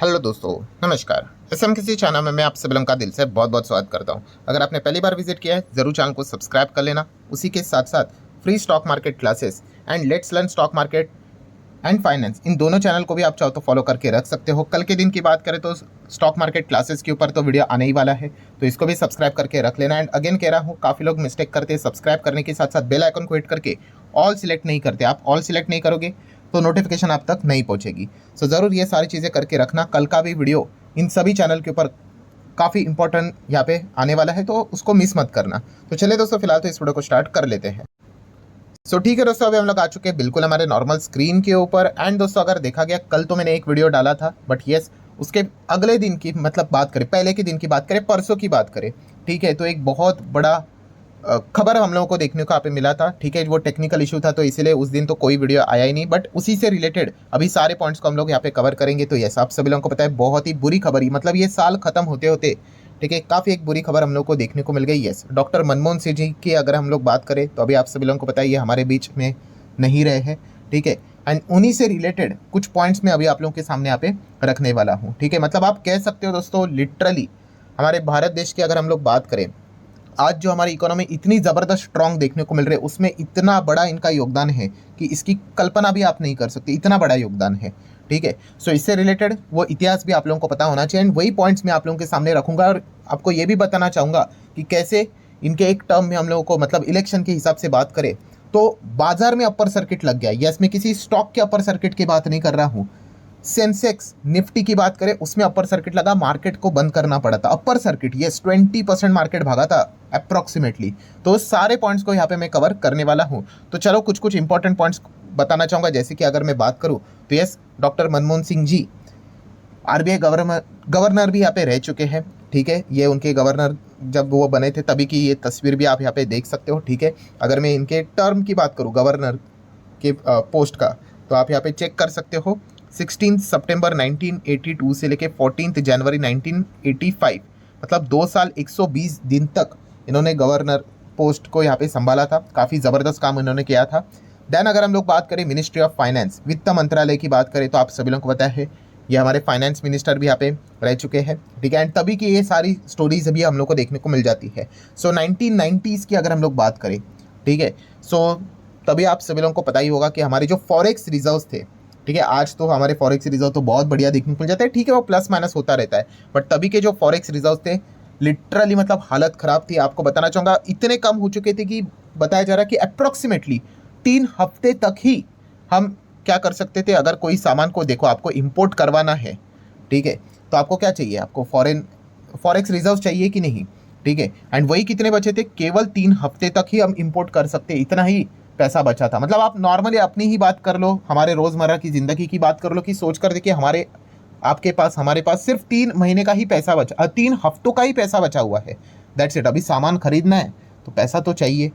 Hello दोस्तों, नमस्कार। SM किसी चैनल में मैं आप सभी लोगों का दिल से बहुत बहुत स्वागत करता हूं। अगर आपने पहली बार विजिट किया है जरूर चैनल को सब्सक्राइब कर लेना। उसी के साथ साथ free stock market classes and let's learn stock market and finance, इन दोनों चैनल को भी आप चाहो तो फॉलो करके रख सकते हो। कल के दिन की बात करें तो स्टॉक मार्केट क्लासेस के ऊपर तो वीडियो आने ही वाला है, तो इसको भी सब्सक्राइब करके रख लेना। एंड अगेन कह रहा हूँ, काफ़ी लोग मिस्टेक करते हैं, सब्सक्राइब करने के साथ साथ बेल आइकन को हिट करके ऑल सिलेक्ट नहीं करते। आप ऑल सिलेक्ट नहीं करोगे तो नोटिफिकेशन आप तक नहीं पहुंचेगी। सो ज़रूर ये सारी चीज़ें करके रखना। कल का भी वीडियो इन सभी चैनल के ऊपर काफ़ी इंपॉर्टेंट यहाँ पे आने वाला है, तो उसको मिस मत करना। तो चलिए दोस्तों, फिलहाल तो इस वीडियो को स्टार्ट कर लेते हैं। ठीक है दोस्तों, अभी हम लोग आ चुके हैं बिल्कुल हमारे नॉर्मल स्क्रीन के ऊपर। एंड दोस्तों, अगर देखा गया, कल तो मैंने एक वीडियो डाला था, बट येस उसके अगले दिन की मतलब बात करें, पहले के दिन की बात करें, परसों की बात करें, ठीक है, तो एक बहुत बड़ा खबर हम लोगों को देखने को यहाँ पे मिला था। ठीक है, वो टेक्निकल इशू था तो इसीलिए उस दिन तो कोई वीडियो आया ही नहीं, बट उसी से रिलेटेड अभी सारे पॉइंट्स को हम लोग यहाँ पे कवर करेंगे। तो यस, आप सभी लोगों को पता है, बहुत ही बुरी खबर ही, मतलब ये साल खत्म होते होते, ठीक है, काफ़ी एक बुरी खबर हम लोग को देखने को मिल गई। यस, डॉक्टर मनमोहन सिंह जी की अगर हम लोग बात करें तो अभी आप सभी लोगों को पता है ये हमारे बीच में नहीं रहे हैं, ठीक है। एंड उन्हीं से रिलेटेड कुछ पॉइंट्स में अभी आप लोगों के सामने यहाँ पे रखने वाला हूँ, ठीक है। मतलब आप कह सकते हो दोस्तों, लिटरली हमारे भारत देश की अगर हम लोग बात करें, आज जो हमारी इकोनॉमी इतनी ज़बरदस्त स्ट्रांग देखने को मिल रही है, उसमें इतना बड़ा इनका योगदान है कि इसकी कल्पना भी आप नहीं कर सकते, इतना बड़ा योगदान है, ठीक है। सो इससे रिलेटेड वो इतिहास भी आप लोगों को पता होना चाहिए। एंड वही पॉइंट्स मैं आप लोगों के सामने रखूंगा और आपको ये भी बताना चाहूँगा कि कैसे इनके एक टर्म में हम लोगों को, मतलब इलेक्शन के हिसाब से बात करें तो बाजार में अपर सर्किट लग गया। यस, मैं किसी स्टॉक के अपर सर्किट की बात नहीं कर रहा हूँ। सेंसेक्स निफ्टी की बात करें, उसमें अपर सर्किट लगा, मार्केट को बंद करना पड़ा था। अपर सर्किट, यस, 20% मार्केट भागा था अप्रॉक्सीमेटली। तो सारे पॉइंट्स को यहाँ पे मैं कवर करने वाला हूँ। तो चलो कुछ कुछ इंपॉर्टेंट पॉइंट्स बताना चाहूँगा। जैसे कि अगर मैं बात करूँ तो yes, doctor Manmohan Singh ji RBI governor भी यहाँ पे रह चुके हैं, ठीक है। ये उनके गवर्नर जब वो बने थे तभी की ये तस्वीर भी आप यहाँ पे देख सकते हो, ठीक है। अगर मैं इनके टर्म की बात करूँ गवर्नर के पोस्ट का, तो आप यहाँ पे चेक कर सकते हो। 16 सितंबर 1982 से लेके 14 जनवरी 1985, मतलब 2 साल 120 दिन तक इन्होंने गवर्नर पोस्ट को यहाँ पे संभाला था। काफ़ी ज़बरदस्त काम इन्होंने किया था। देन अगर हम लोग बात करें मिनिस्ट्री ऑफ फाइनेंस, वित्त मंत्रालय की बात करें, तो आप सभी लोगों को पता है ये हमारे फाइनेंस मिनिस्टर भी यहाँ पे रह चुके हैं, ठीक है। एंड तभी की ये सारी स्टोरीज अभी हम लोग को देखने को मिल जाती है। सो 1990s की अगर हम लोग बात करें, ठीक है, सो तभी आप सभी लोगों को पता ही होगा कि हमारे जो फॉरेक्स रिजर्व्स थे, ठीक है, आज तो हमारे फॉरेक्स रिजर्व तो बहुत बढ़िया देखने को मिल जाता है, ठीक है, वो प्लस माइनस होता रहता है, बट तभी के जो फॉरेक्स रिजर्व थे लिटरली मतलब हालत ख़राब थी। आपको बताना चाहूँगा, इतने कम हो चुके थे कि बताया जा रहा है कि अप्रॉक्सीमेटली 3 हफ्ते तक ही हम क्या कर सकते थे। अगर कोई सामान को देखो, आपको इम्पोर्ट करवाना है, ठीक है, तो आपको क्या चाहिए, आपको फॉरेक्स रिजर्व चाहिए कि नहीं, ठीक है। एंड वही कितने बचे थे, केवल 3 हफ्ते तक ही हम इम्पोर्ट कर सकते, इतना ही पैसा बचा था। मतलब आप नॉर्मली अपनी ही बात कर लो, हमारे रोज़मर्रा की ज़िंदगी की बात कर लो, कि सोच कर देखिए हमारे आपके पास, हमारे पास सिर्फ 3 महीने का ही पैसा बचा, 3 हफ्तों का ही पैसा बचा हुआ है। That's it. अभी सामान खरीदना है तो पैसा तो चाहिए।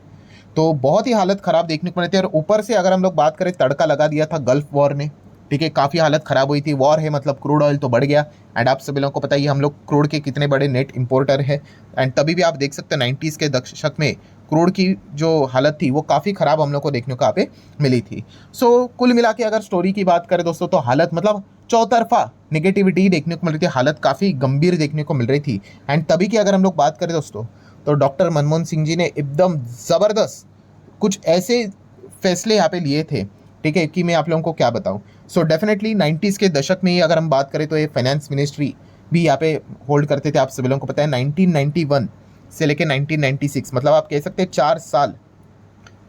तो बहुत ही हालत ख़राब देखने को मिलती है। और ऊपर से अगर हम लोग बात करें, तड़का लगा दिया था गल्फ वॉर ने, ठीक है, काफ़ी हालत ख़राब हुई थी। वॉर है मतलब क्रूड ऑयल तो बढ़ गया। एंड आप सभी लोगों को पता ही, हम लोग क्रूड के कितने बड़े नेट इंपोर्टर है। एंड तभी भी आप देख सकते हैं 90s के दशक में क्रूड की जो हालत थी वो काफ़ी ख़राब हम लोग को देखने को यहाँ पे मिली थी। सो कुल मिला के अगर स्टोरी की बात करें दोस्तों, तो हालत मतलब चौतरफा निगेटिविटी देखने को मिल रही थी, हालत काफ़ी गंभीर देखने को मिल रही थी। एंड तभी की अगर हम लोग बात करें दोस्तों, तो डॉक्टर मनमोहन सिंह जी ने एकदम ज़बरदस्त कुछ ऐसे फैसले यहाँ पे लिए थे, ठीक है, कि मैं आप लोगों को क्या बताऊँ। सो डेफिनेटली 90s के दशक में ही अगर हम बात करें तो ये फाइनेंस मिनिस्ट्री भी यहाँ पे होल्ड करते थे। आप सभी लोगों को पता है 1991 से लेकर 1996, मतलब आप कह सकते हैं 4 साल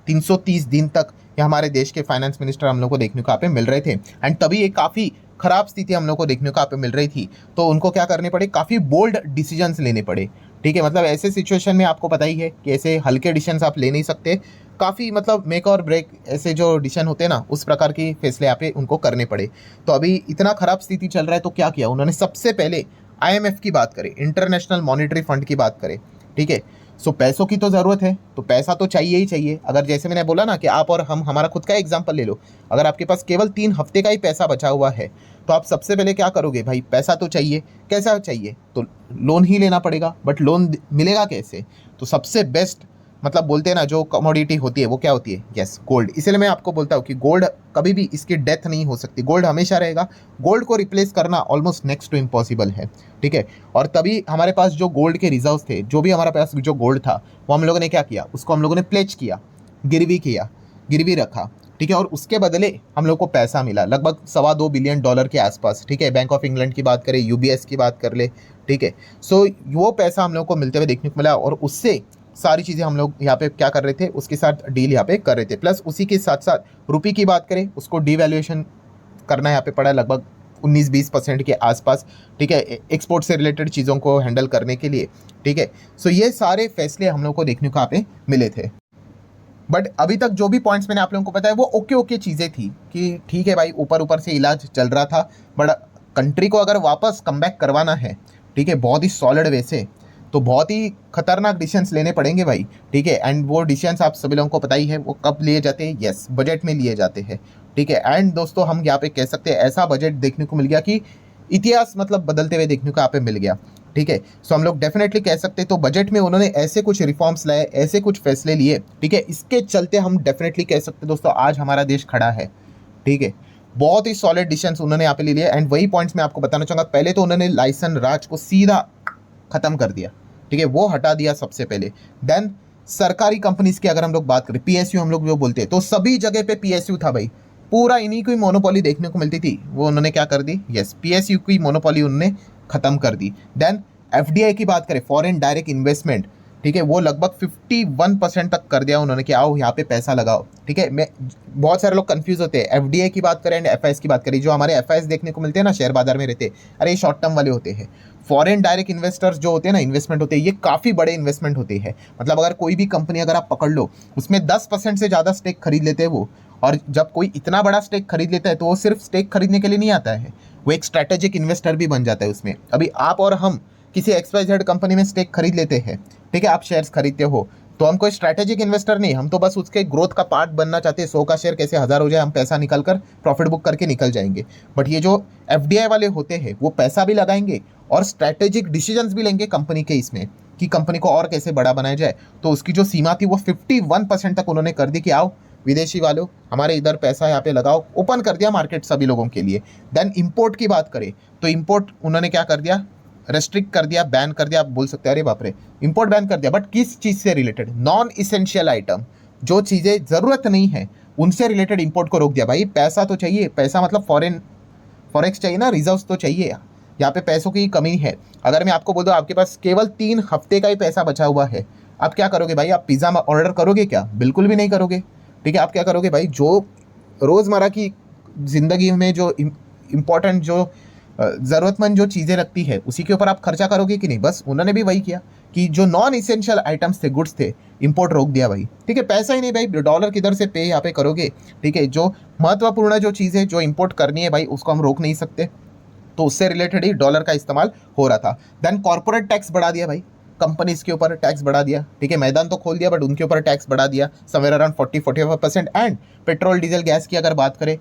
330 दिन तक ये हमारे देश के फाइनेंस मिनिस्टर हम लोग को देखने को यहाँ पे मिल रहे थे। एंड तभी एक काफ़ी खराब स्थिति हम लोग को देखने को यहाँ पे मिल रही थी, तो उनको क्या करने पड़े, काफ़ी बोल्ड डिसीजंस लेने पड़े, ठीक है। मतलब ऐसे सिचुएशन में आपको पता ही है कि ऐसे हल्के डिसीजंस आप ले नहीं सकते, काफ़ी मतलब मेक और ब्रेक ऐसे जो डिसीजन होते हैं ना, उस प्रकार के फैसले यहाँ पे उनको करने पड़े। तो अभी इतना खराब स्थिति चल रहा है, तो क्या किया उन्होंने, सबसे पहले आईएमएफ की बात करें, इंटरनेशनल मॉनिटरी फंड की बात करें, ठीक है। सो पैसों की तो ज़रूरत है, तो पैसा तो चाहिए ही चाहिए। अगर जैसे मैंने बोला ना कि आप और हम, हमारा खुद का एग्जांपल ले लो, अगर आपके पास केवल 3 हफ्ते का ही पैसा बचा हुआ है, तो आप सबसे पहले क्या करोगे भाई, पैसा तो चाहिए। कैसा चाहिए, तो लोन ही लेना पड़ेगा। बट लोन मिलेगा कैसे, तो सबसे बेस्ट मतलब बोलते हैं ना जो कमोडिटी होती है वो क्या होती है, यस गोल्ड। इसलिए मैं आपको बोलता हूँ कि गोल्ड कभी भी इसकी डेथ नहीं हो सकती, गोल्ड हमेशा रहेगा। गोल्ड को रिप्लेस करना ऑलमोस्ट नेक्स्ट टू इम्पॉसिबल है, ठीक है। और तभी हमारे पास जो गोल्ड के रिजर्व थे, जो भी हमारे पास जो गोल्ड था, वो हम लोगों ने क्या किया, उसको हम लोगों ने प्लेज किया, गिरवी किया, गिरवी रखा, ठीक है। और उसके बदले हम लोग को पैसा मिला लगभग $2.25 बिलियन के आसपास, ठीक है। बैंक ऑफ इंग्लैंड की बात करें, यूबीएस की बात कर ले, ठीक है। सो वो पैसा हम लोग को मिलते हुए देखने को मिला, और उससे सारी चीज़ें हम लोग यहाँ पे क्या कर रहे थे, उसके साथ डील यहाँ पे कर रहे थे। प्लस उसी के साथ साथ रुपये की बात करें, उसको डिवैल्यूएशन करना यहाँ पे पड़ा लगभग 19-20% के आसपास, ठीक है, एक्सपोर्ट से रिलेटेड चीज़ों को हैंडल करने के लिए, ठीक है। सो ये सारे फैसले हम लोग को देखने को यहाँ पे मिले थे। बट अभी तक जो भी पॉइंट्स मैंने आप लोगों को बताया वो ओके ओके चीज़ें थी कि ठीक है भाई, ऊपर ऊपर से इलाज चल रहा था। बट कंट्री को अगर वापस कमबैक करवाना है, ठीक है, बहुत ही सॉलिड वे से, तो बहुत ही खतरनाक डिसीजंस लेने पड़ेंगे भाई, ठीक है। एंड वो डिसीजंस आप सभी लोगों को पता ही है वो कब लिए जाते हैं, यस बजट में लिए जाते हैं, ठीक है। एंड दोस्तों हम यहाँ पे कह सकते हैं ऐसा बजट देखने को मिल गया कि इतिहास मतलब बदलते हुए देखने को यहाँ पे मिल गया, ठीक है। सो हम लोग डेफिनेटली कह सकते हैं तो बजट में उन्होंने ऐसे कुछ रिफॉर्म्स लाए, ऐसे कुछ फैसले लिए, ठीक है। इसके चलते हम डेफिनेटली कह सकते हैं दोस्तों आज हमारा देश खड़ा है, ठीक है। बहुत ही सॉलिड डिसीजंस उन्होंने यहाँ पे ले लिए। एंड वही पॉइंट्स मैं आपको बताना चाहूँगा। पहले तो उन्होंने लाइसेंस राज को सीधा खत्म कर दिया, ठीक है, वो हटा दिया सबसे पहले। देन सरकारी कंपनीज की अगर हम लोग बात करें, पीएसयू हम लोग जो बोलते हैं, तो सभी जगह पे पीएसयू था भाई, पूरा इन्हीं की मोनोपोली देखने को मिलती थी, वो उन्होंने क्या कर दी, यस पीएसयू की मोनोपोली उन्होंने खत्म कर दी। देन एफडीआई की बात करें, फॉरेन डायरेक्ट इन्वेस्टमेंट, ठीक है, वो लगभग 51% तक कर दिया उन्होंने कि आओ यहाँ पे पैसा लगाओ, ठीक है। मैं बहुत सारे लोग कंफ्यूज होते हैं, एफडीआई की बात करें एंड एफआईएस की बात करें। जो हमारे एफआईएस देखने को मिलते हैं ना शेयर बाजार में रहते, अरे ये शॉर्ट टर्म वाले होते हैं। फॉरेन डायरेक्ट इन्वेस्टर्स जो होते हैं ना, इन्वेस्टमेंट होते हैं, ये काफ़ी बड़े इन्वेस्टमेंट होते हैं। मतलब अगर कोई भी कंपनी अगर आप पकड़ लो, उसमें 10% से ज़्यादा स्टेक खरीद लेते हैं वो। और जब कोई इतना बड़ा स्टेक खरीद लेता है तो वो सिर्फ स्टेक खरीदने के लिए नहीं आता है, वो एक स्ट्रैटेजिक इन्वेस्टर भी बन जाता है उसमें। अभी आप और हम किसी XYZ कंपनी में स्टेक खरीद लेते हैं, ठीक है, आप शेयर्स खरीदते हो, तो हम कोई स्ट्रैटेजिक इन्वेस्टर नहीं, हम तो बस उसके ग्रोथ का पार्ट बनना चाहते हैं। 100 का शेयर कैसे 1000 हो जाए, हम पैसा निकल कर प्रॉफिट बुक करके निकल जाएंगे। बट ये जो एफडीआई वाले होते हैं वो पैसा भी लगाएंगे और स्ट्रैटेजिक डिसीजंस भी लेंगे कंपनी के इसमें कि कंपनी को और कैसे बड़ा बनाया जाए। तो उसकी जो सीमा थी वो 51% तक उन्होंने कर दी कि आओ विदेशी वालों हमारे इधर पैसा यहाँ पे लगाओ, ओपन कर दिया मार्केट सभी लोगों के लिए। देन इंपोर्ट की बात करें तो इंपोर्ट उन्होंने क्या कर दिया, रेस्ट्रिक्ट कर दिया, बैन कर दिया। आप बोल सकते हैं अरे बाप रे इंपोर्ट बैन कर दिया, बट किस चीज़ से रिलेटेड, नॉन इसेंशियल आइटम, जो चीज़ें ज़रूरत नहीं है उनसे रिलेटेड इंपोर्ट को रोक दिया। भाई पैसा तो चाहिए, पैसा मतलब फॉरेक्स चाहिए ना, रिजर्व्स तो चाहिए। यहाँ पे पैसों की कमी है। अगर मैं आपको बोल दूँ आपके पास केवल 3 हफ्ते का ही पैसा बचा हुआ है, आप क्या करोगे भाई, आप पिज़्ज़ा ऑर्डर करोगे क्या, बिल्कुल भी नहीं करोगे, ठीक है। आप क्या करोगे भाई, जो रोज़मर्रा की ज़िंदगी में जो इम्पोर्टेंट जो ज़रूरतमंद जो चीज़ें रखती है उसी के ऊपर आप खर्चा करोगे कि नहीं। बस उन्होंने भी वही किया कि जो नॉन इसेंशियल आइटम्स थे, गुड्स थे, इंपोर्ट रोक दिया भाई, ठीक है। पैसा ही नहीं भाई, डॉलर किधर से पे यहाँ पे करोगे, ठीक है। जो महत्वपूर्ण जो चीज़ें जो इंपोर्ट करनी है भाई उसको हम रोक नहीं सकते, तो उससे रिलेटेड ही डॉलर का इस्तेमाल हो रहा था। देन कॉर्पोरेट टैक्स बढ़ा दिया भाई, कंपनीज के ऊपर टैक्स बढ़ा दिया, ठीक है। मैदान तो खोल दिया बट उनके ऊपर टैक्स बढ़ा दिया somewhere around 40-45%। And petrol diesel gas की अगर बात करें,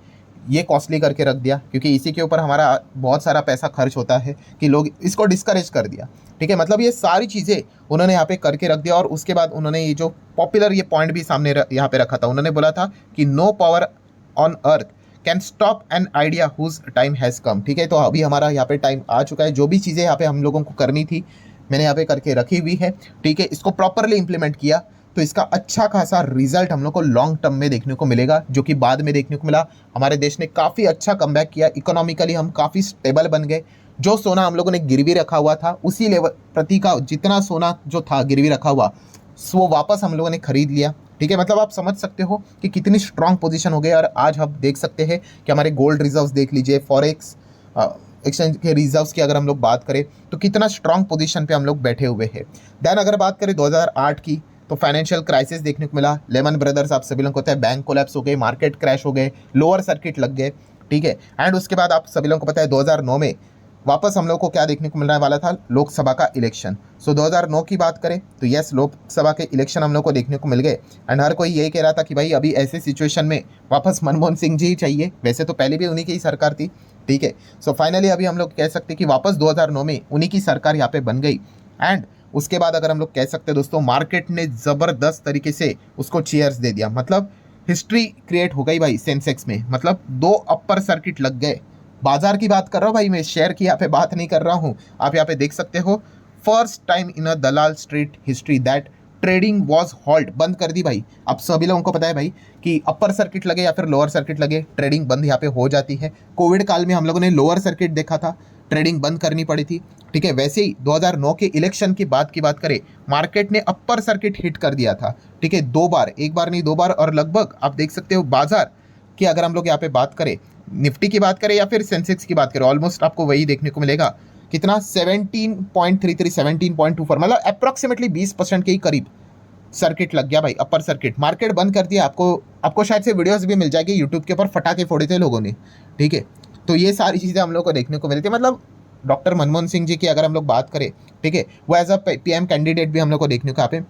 ये कॉस्टली करके रख दिया क्योंकि इसी के ऊपर हमारा बहुत सारा पैसा खर्च होता है कि लोग इसको डिस्करेज कर दिया, ठीक है। मतलब ये सारी चीज़ें उन्होंने यहाँ पे करके रख दिया। और उसके बाद उन्होंने ये जो पॉपुलर ये पॉइंट भी सामने यहाँ पे रखा था, उन्होंने बोला था कि no power on earth can stop an idea whose time has come, ठीक है। तो अभी हमारा यहाँ पे टाइम आ चुका है, जो भी चीज़ें यहाँ पे हम लोगों को करनी थी मैंने यहाँ पे करके रखी हुई है, ठीक है। इसको प्रॉपरली इंप्लीमेंट किया तो इसका अच्छा खासा रिजल्ट हम लोग को लॉन्ग टर्म में देखने को मिलेगा, जो कि बाद में देखने को मिला। हमारे देश ने काफ़ी अच्छा कमबैक किया, इकोनॉमिकली हम काफ़ी स्टेबल बन गए। जो सोना हम लोगों ने गिरवी रखा हुआ था उसी लेवल प्रति का जितना सोना जो था गिरवी रखा हुआ वो वापस हम लोगों ने खरीद लिया, ठीक है। मतलब आप समझ सकते हो कि कितनी स्ट्रांग पोजीशन हो गई। और आज हम देख सकते हैं कि हमारे गोल्ड रिजर्व्स देख लीजिए, फॉरेक्स एक्सचेंज के रिजर्व्स की अगर हम लोग बात करें तो कितना स्ट्रांग पोजीशन पे हम लोग बैठे हुए हैं। देन अगर बात करें 2008 की तो फाइनेंशियल क्राइसिस देखने को मिला, लेमन ब्रदर्स आप सभी लोगों को पता है, बैंक कोलैप्स हो गए, मार्केट क्रैश हो गए, लोअर सर्किट लग गए, ठीक है। एंड उसके बाद आप सभी लोगों को पता है 2009 में वापस हम लोग को क्या देखने को मिलने वाला था, लोकसभा का इलेक्शन। सो 2009 की बात करें तो यस लोकसभा के इलेक्शन हम लोग को देखने को मिल गए। एंड हर कोई यही कह रहा था कि भाई अभी ऐसे सिचुएशन में वापस मनमोहन सिंह जी ही चाहिए, वैसे तो पहले भी उन्हीं की ही सरकार थी, ठीक है। सो फाइनली अभी हम लोग कह सकते हैं कि वापस 2009 में उन्हीं की सरकार यहाँ पे बन गई। एंड उसके बाद अगर हम लोग कह सकते हैं दोस्तों, मार्केट ने ज़बरदस्त तरीके से उसको चीयर्स दे दिया, मतलब हिस्ट्री क्रिएट हो गई भाई सेंसेक्स में, मतलब 2 अपर सर्किट लग गए। बाजार की बात कर रहा हूँ भाई, मैं शेयर की यहाँ पे बात नहीं कर रहा हूँ। आप यहाँ पे देख सकते हो, first time in a Dalal street history that trading was halt, बंद कर दी भाई। अब सभी लोगों को पता है भाई कि अपर सर्किट लगे या फिर लोअर सर्किट लगे, ट्रेडिंग बंद यहाँ पे हो जाती है। कोविड काल में हम लोगों ने लोअर सर्किट देखा था, ट्रेडिंग बंद करनी पड़ी थी, ठीक है। वैसे ही 2009 के इलेक्शन की बात करें, मार्केट ने अपर सर्किट हिट कर दिया था, ठीक है, 2 बार, एक बार नहीं 2 बार। और लगभग आप देख सकते हो बाजार की अगर हम लोग यहाँ पे बात करें, निफ्टी की बात करें या फिर सेंसेक्स की बात करें, ऑलमोस्ट आपको वही देखने को मिलेगा। कितना 17.33 17.24, मतलब अप्रॉक्सीमेटली 20% के ही करीब सर्किट लग गया भाई, अपर सर्किट। मार्केट बंद कर दिया। आपको शायद से वीडियोस भी मिल जाएगी यूट्यूब के ऊपर, फटाके फोड़े थे लोगों ने, ठीक है। तो ये सारी चीज़ें हम लोग को देखने को मिलती है। मतलब डॉक्टर मनमोहन सिंह जी की अगर हम लोग बात करें, ठीक है, वो एज अ पीएम कैंडिडेट भी हम लोग को देखने को यहाँ पे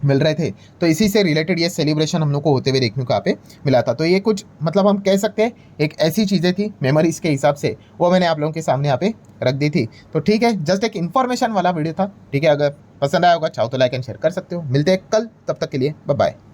मिल रहे थे। तो इसी से रिलेटेड ये सेलिब्रेशन हम लोग को होते हुए देखने को यहाँ पे मिला था। तो ये कुछ मतलब हम कह सकते हैं एक ऐसी चीज़ें थी मेमोरीज के हिसाब से, वो मैंने आप लोगों के सामने यहाँ पे रख दी थी। तो ठीक है, जस्ट एक इन्फॉर्मेशन वाला वीडियो था, ठीक है। अगर पसंद आया होगा चाहो तो लाइक एंड शेयर कर सकते हो। मिलते हैं कल, तब तक के लिए बाय बाय।